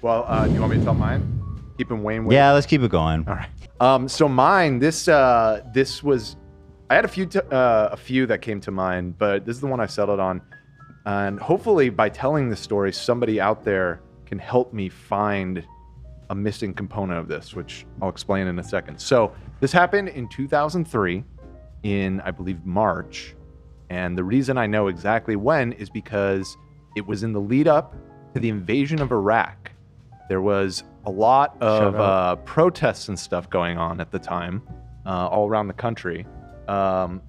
Well, do you want me to tell mine? Keeping Wayne. Yeah, let's keep it going. All right. So mine, this was, I had a few that came to mind, but this is the one I settled on. And hopefully by telling the story, somebody out there can help me find a missing component of this, which I'll explain in a second. So this happened in 2003 in, I believe, March. And the reason I know exactly when is because it was in the lead up to the invasion of Iraq. There was a lot of protests and stuff going on at the time, all around the country, in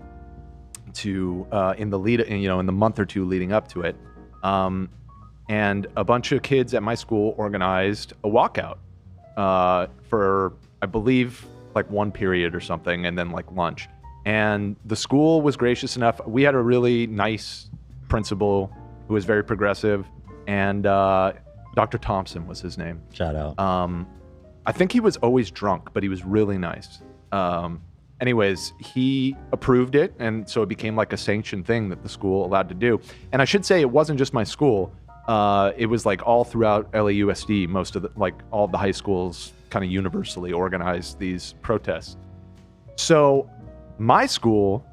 the month or two leading up to it, and a bunch of kids at my school organized a walkout for, I believe, like one period or something, and then like lunch. And the school was gracious enough. We had a really nice principal who was very progressive, and Dr. Thompson was his name. Shout out. I think he was always drunk, but he was really nice. Anyways, he approved it, and so it became like a sanctioned thing that the school allowed to do. And I should say it wasn't just my school. It was like all throughout LAUSD, all of the high schools kind of universally organized these protests. So my school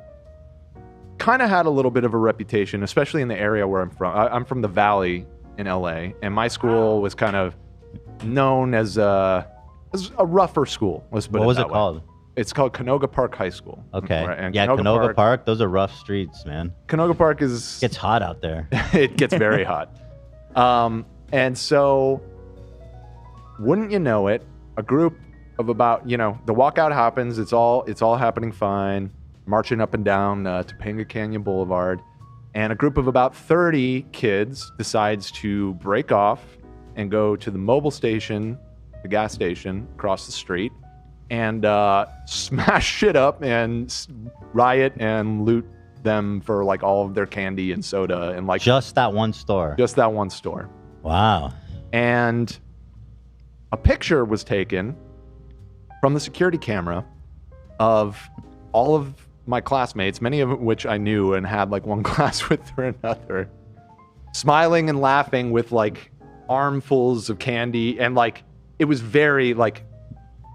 kind of had a little bit of a reputation, especially in the area where I'm from. I'm from the Valley in LA, and my school was kind of known as a rougher school. Let's put What it was that it way. called? It's called Canoga Park High School. Okay. Right, and yeah, Canoga Park, those are rough streets, man. Canoga Park is... It's hot out there. It gets very hot. And so, wouldn't you know it, a group of about, the walkout happens, it's all happening fine, marching up and down Topanga Canyon Boulevard, and a group of about 30 kids decides to break off and go to the Mobil station, the gas station across the street, and smash shit up and riot and loot them for like all of their candy and soda and like just that one store. Just that one store. Wow. And a picture was taken from the security camera of all of my classmates, many of which I knew and had like one class with or another, smiling and laughing with like armfuls of candy. And like, it was very like,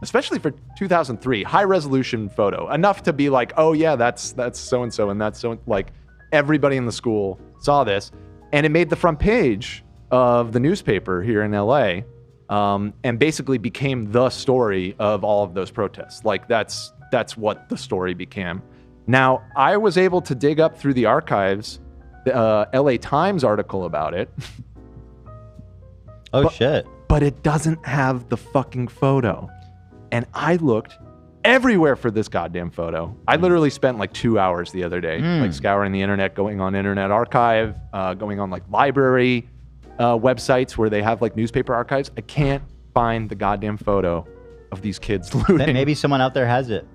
especially for 2003, high resolution photo, enough to be like, oh yeah, that's so-and-so, and that's so, like, everybody in the school saw this, and it made the front page of the newspaper here in LA, and basically became the story of all of those protests. Like, that's what the story became. Now, I was able to dig up through the archives the LA Times article about it. Shit. But it doesn't have the fucking photo. And I looked everywhere for this goddamn photo. I literally spent like 2 hours the other day, like scouring the internet, going on Internet Archive, going on like library websites where they have like newspaper archives. I can't find the goddamn photo of these kids looting. Then maybe someone out there has it.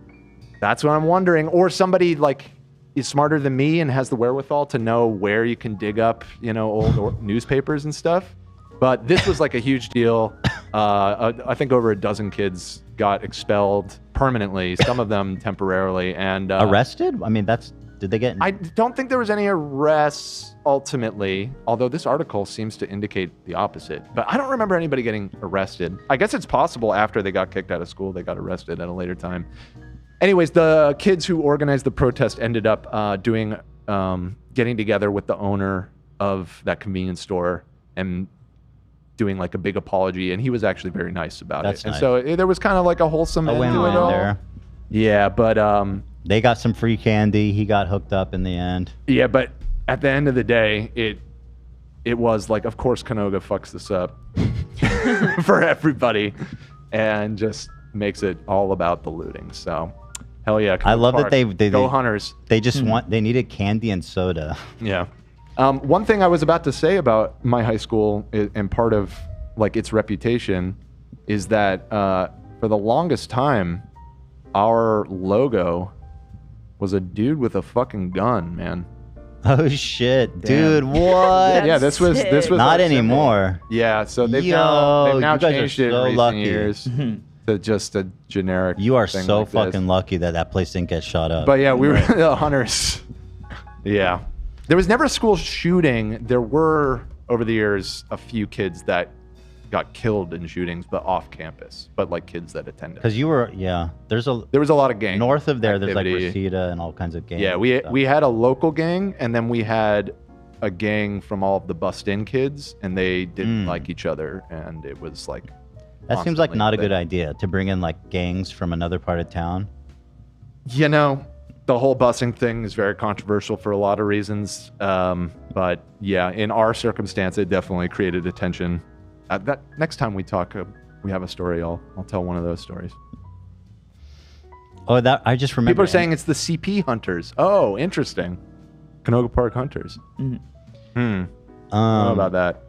That's what I'm wondering. Or somebody like is smarter than me and has the wherewithal to know where you can dig up, old newspapers and stuff. But this was like a huge deal. I think over a dozen kids got expelled permanently, some of them temporarily, and arrested. I mean, did they get? I don't think there was any arrests ultimately, although this article seems to indicate the opposite. But I don't remember anybody getting arrested. I guess it's possible after they got kicked out of school, they got arrested at a later time. Anyways, the kids who organized the protest ended up getting together with the owner of that convenience store and doing like a big apology, and he was actually very nice about it. And so there was kind of like a wholesome end to it all. There. Yeah, but they got some free candy. He got hooked up in the end. Yeah, but at the end of the day, it was like, of course, Canoga fucks this up for everybody, and just makes it all about the looting. So, hell yeah! I love that they go Hunters. They just they needed candy and soda. Yeah. One thing I was about to say about my high school and part of like its reputation is that for the longest time, our logo was a dude with a fucking gun, man. Oh shit, dude! What? Yeah, this was not anymore. Symbol. Yeah, so they've now changed it in recent years to just a generic. You are thing so like fucking lucky that place didn't get shot up. But yeah, we were the Hunters. Yeah, there was never a school shooting. There were over the years a few kids that got killed in shootings, but off campus, but like kids that attended. Because you were, yeah. There was a lot of gang north of there. There's like activity. Reseda and all kinds of gangs. Yeah, we had a local gang, and then we had a gang from all of the bust-in kids, and they didn't like each other, and it was like. That seems like not a good thing. idea to bring in like gangs from another part of town. You know, the whole busing thing is very controversial for a lot of reasons. But yeah, in our circumstance, it definitely created attention. That next time we talk, we have a story. I'll tell one of those stories. Oh, that I just remember. People are saying it's the CP hunters. Oh, interesting. Canoga Park hunters. I don't know about that.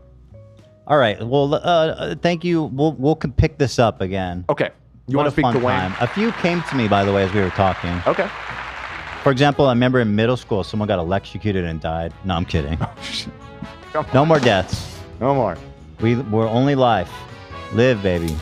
All right. Well, thank you. We'll pick this up again. Okay. You What want a to speak fun to Wayne? time. A few came to me, by the way, as we were talking. Okay. For example, I remember in middle school, someone got electrocuted and died. No, I'm kidding. Come No more deaths. No more. We're only life. Live, baby.